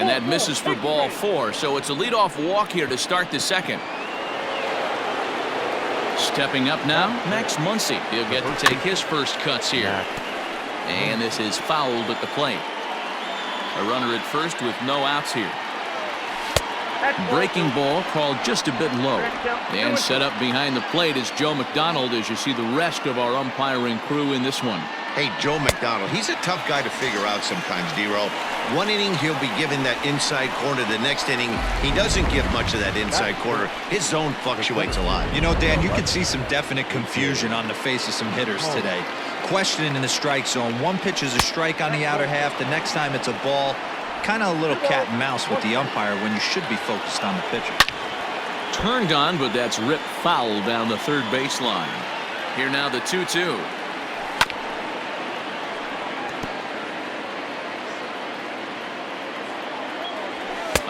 And that misses for ball 4, so it's a leadoff walk here to start the second. Stepping up now, Max Muncy. He'll get to take his first cuts here. And this is fouled at the plate. A runner at first with no outs here. Breaking ball called just a bit low. And set up behind the plate is Joe McDonald as you see the rest of our umpiring crew in this one. Hey, Joe McDonald, he's a tough guy to figure out sometimes, D-Roll. One inning, he'll be given that inside corner. The next inning, he doesn't give much of that inside corner. His zone fluctuates a lot. You know, Dan, you can see some definite confusion on the face of some hitters today. Questioning in the strike zone. One pitch is a strike on the outer half. The next time it's a ball. Kind of a little cat and mouse with the umpire when you should be focused on the pitcher. Turned on, but that's ripped foul down the third baseline. Here now the 2-2.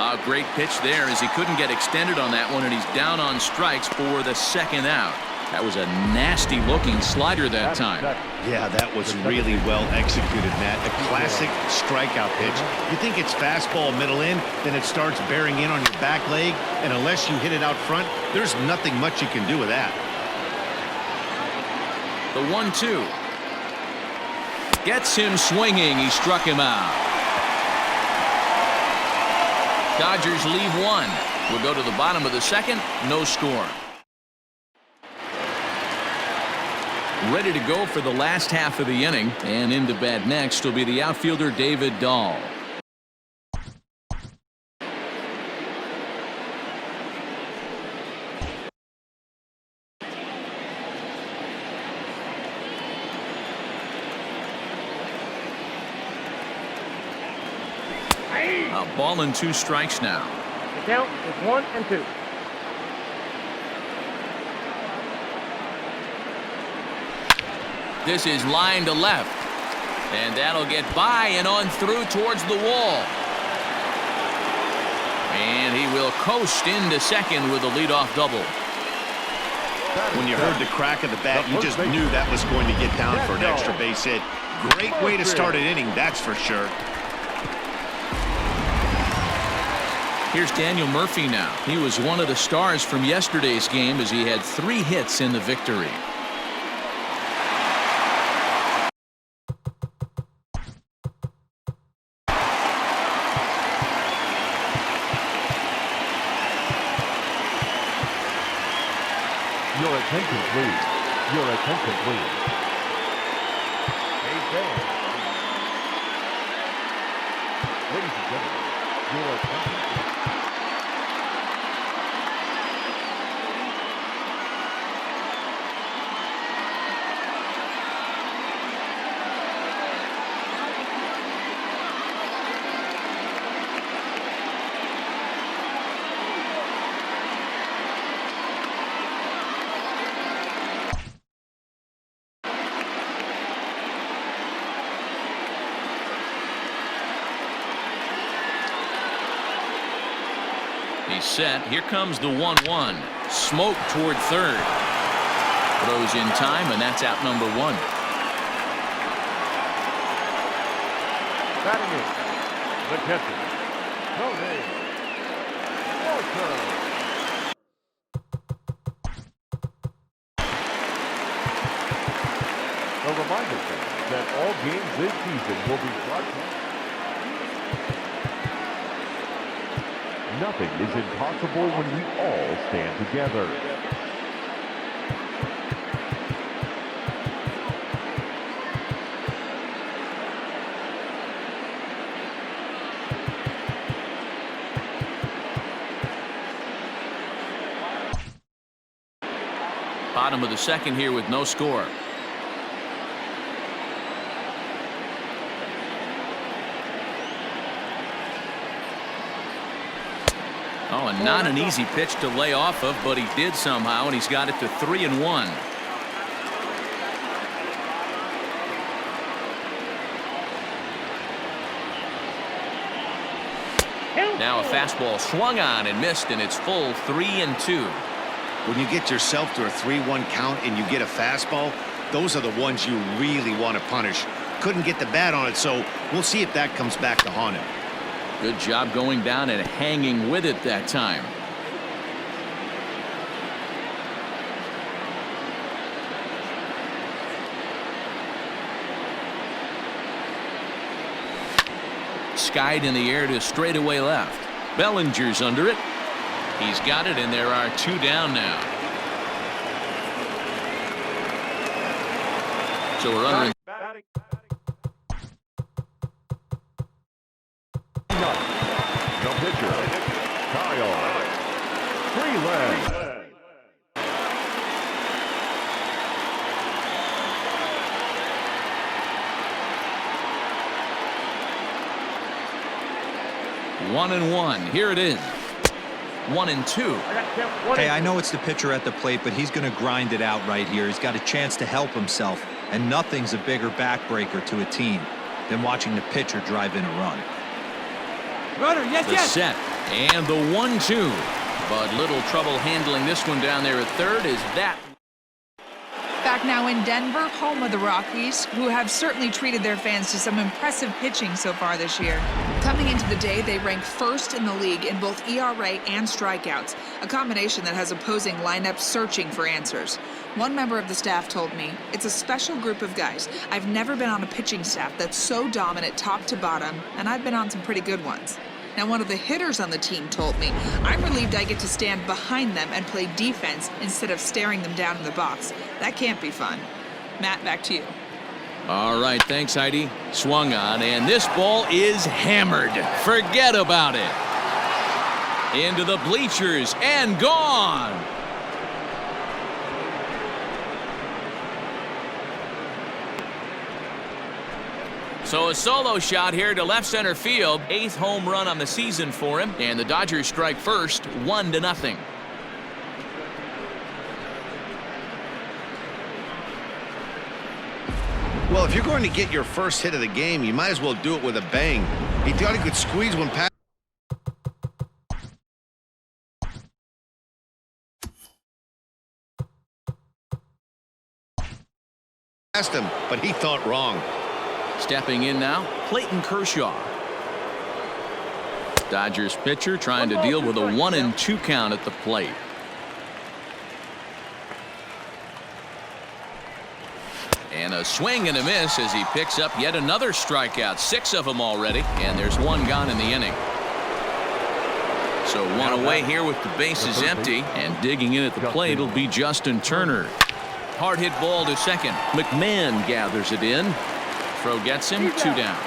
A great pitch there as he couldn't get extended on that one, and he's down on strikes for the second out. That was a nasty looking slider that time. Yeah, that was really well executed, Matt. A classic strikeout pitch. You think it's fastball middle in, then it starts bearing in on your back leg, and unless you hit it out front, there's nothing much you can do with that. The 1-2 gets him swinging. He struck him out. Dodgers leave one. We'll go to the bottom of the second. No score. Ready to go for the last half of the inning, and into bat next will be the outfielder David Dahl. A ball and 2 strikes now. The count is 1-2. This is line to left, and that'll get by and on through towards the wall. And he will coast into second with a leadoff double. When you heard the crack of the bat, you just knew that was going to get down for an extra base hit. Great way to start an inning, that's for sure. Here's Daniel Murphy now. He was one of the stars from yesterday's game as he had 3 hits in the victory. Your attention, please. Your attention, please. Hey, fans. Ladies and gentlemen, your attention, please. He's set. Here comes the 1-1. Smoke toward third. Throws in time, and that's out number 1. Batting in, the catcher, Tony Walker. A reminder that all games this season will be brought to you. Nothing is impossible when we all stand together. Bottom of the second here with no score. Oh, and not an easy pitch to lay off of, but he did somehow, and he's got it to 3-1. Now a fastball swung on and missed, and it's full 3-2. When you get yourself to a 3-1 count and you get a fastball, those are the ones you really want to punish. Couldn't get the bat on it, so we'll see if that comes back to haunt him. Good job going down and hanging with it that time. Skied in the air to straightaway left. Bellinger's under it. He's got it, and there are 2 down now. So we're under. The pitcher, Kyle Freeland. 1-1. Here it is. 1-2. Hey, I know it's the pitcher at the plate, but he's going to grind it out right here. He's got a chance to help himself, and nothing's a bigger backbreaker to a team than watching the pitcher drive in a run. Runner, yes, The set and the 1-2. But little trouble handling this one down there at third. Is that Back now in Denver, home of the Rockies, who have certainly treated their fans to some impressive pitching so far this year. Coming into the day, they rank first in the league in both ERA and strikeouts, a combination that has opposing lineups searching for answers. One member of the staff told me, "It's a special group of guys. I've never been on a pitching staff that's so dominant top to bottom, and I've been on some pretty good ones." Now, one of the hitters on the team told me, "I'm relieved I get to stand behind them and play defense instead of staring them down in the box. That can't be fun." Matt, back to you. all right? Thanks, Heidi. Swung on, and this ball is hammered. Forget about it. Into the bleachers and gone. So a solo shot here to left center field. 8th home run on the season for him. And the Dodgers strike first, 1-0. Well, if you're going to get your first hit of the game, you might as well do it with a bang. He thought he could squeeze one past him, but he thought wrong. Stepping in now, Clayton Kershaw. Dodgers pitcher trying to deal with a 1-2 count at the plate. And a swing and a miss as he picks up yet another strikeout. 6 of them already, and there's 1 gone in the inning. So 1 away here with the bases empty, and digging in at the plate will be Justin Turner. Hard hit ball to second. McMahon gathers it in. Throw gets him, 2 down.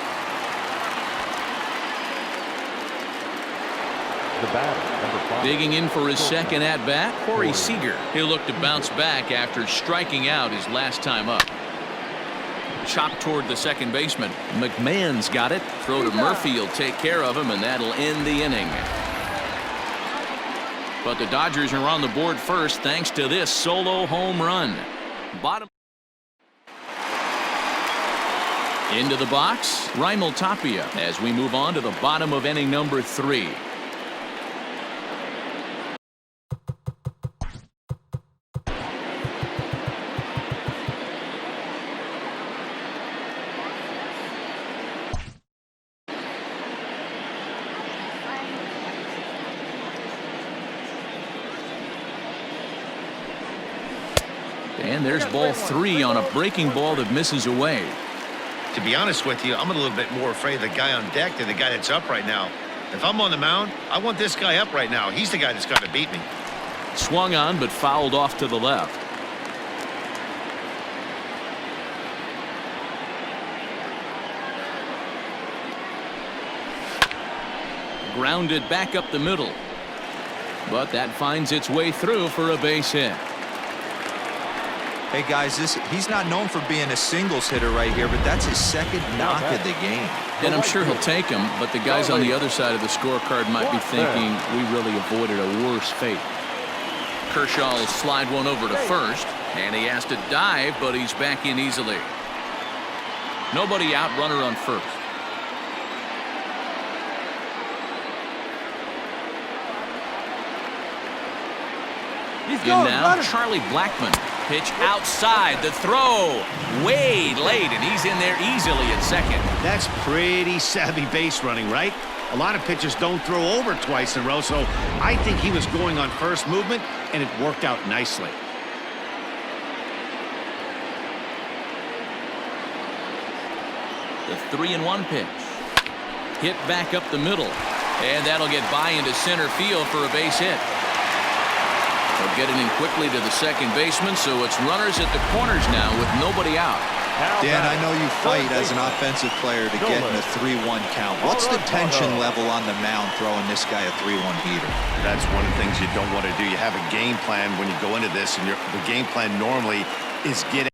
The batter, number 5. Digging in for his second at bat, Corey Seager. He'll look to bounce back after striking out his last time up. Chop toward the second baseman. McMahon's got it. Throw to Murphy will take care of him, and that'll end the inning. But the Dodgers are on the board first thanks to this solo home run. Bottom. Into the box, Raimel Tapia as we move on to the bottom of inning number 3. And there's ball 3 on a breaking ball that misses away. To be honest with you, I'm a little bit more afraid of the guy on deck than the guy that's up right now. If I'm on the mound, I want this guy up right now. He's the guy that's got to beat me. Swung on, but fouled off to the left. Grounded back up the middle. But that finds its way through for a base hit. Hey, guys, he's not known for being a singles hitter right here, but that's his second knock of the game. And I'm sure he'll take him, but the guys on the other side of the scorecard might be thinking we really avoided a worse fate. Kershaw will slide one over to first, and he has to dive, but he's back in easily. Nobody out, runner on first. He's In going, now, runner. Charlie Blackmon. Pitch outside, the throw way late, and he's in there easily at second. That's pretty savvy base running, right? A lot of pitchers don't throw over twice in a row, so I think he was going on first movement, and it worked out nicely. The 3-1 pitch. Hit back up the middle. And that'll get by into center field for a base hit. They'll get it in quickly to the second baseman, so it's runners at the corners now with nobody out. Dan, I know you fight as an offensive player to get in a 3-1 count. What's the tension level on the mound throwing this guy a 3-1 heater? That's one of the things you don't want to do. You have a game plan when you go into this, and the game plan normally is get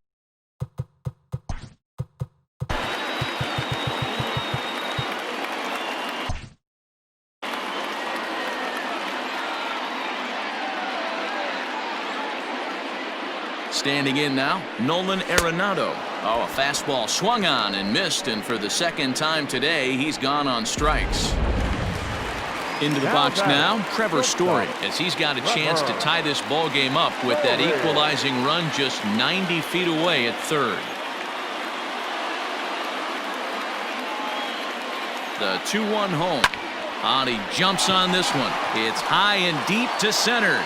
Standing in now, Nolan Arenado. Oh, a fastball swung on and missed, and for the second time today, he's gone on strikes. Into the box now, Trevor Story, as he's got a chance to tie this ball game up with that equalizing run just 90 feet away at third. The 2-1 home. And he jumps on this one. It's high and deep to center.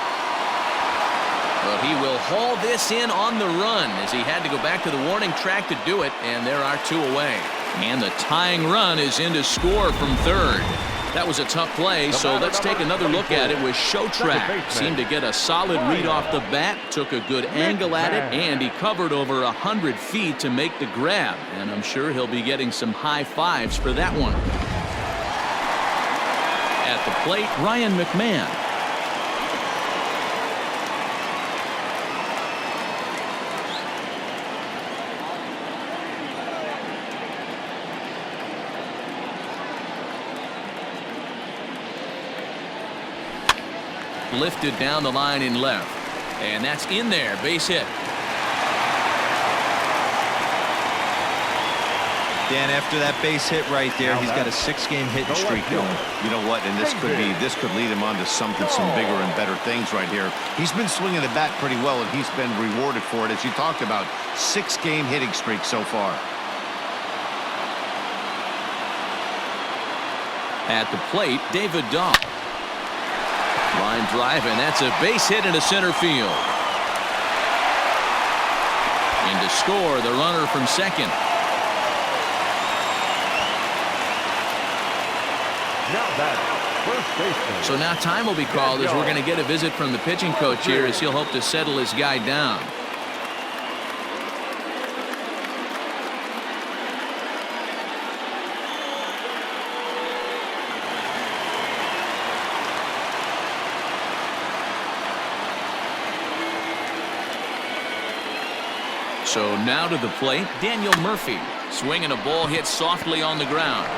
But he will haul this in on the run as he had to go back to the warning track to do it, and there are two away. And the tying run is in to score from third. That was a tough play, so let's take another look at it with Showtrack. Seemed to get a solid read off the bat, took a good angle at it, and he covered over 100 feet to make the grab. And I'm sure he'll be getting some high fives for that one. At the plate, Ryan McMahon. Lifted down the line in left, and that's in there, base hit. Dan, after that base hit right there, he's got a 6-game hitting streak going. You know what, and this could lead him on to some bigger and better things right here. He's been swinging the bat pretty well, and he's been rewarded for it, as you talked about. 6-game hitting streak so far. At the plate, David Dahl. Line drive, and that's a base hit into center field. And to score, the runner from second. Now that first baseman. So now time will be called as we're going to get a visit from the pitching coach here as he'll hope to settle his guy down. So now to the plate, Daniel Murphy. Swinging a ball hit softly on the ground.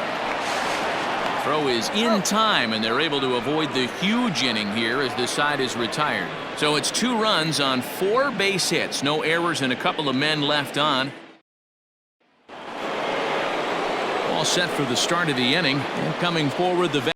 Throw is in time, and they're able to avoid the huge inning here as the side is retired. So it's 2 runs on 4 base hits. No errors and a couple of men left on. All set for the start of the inning. And coming forward, the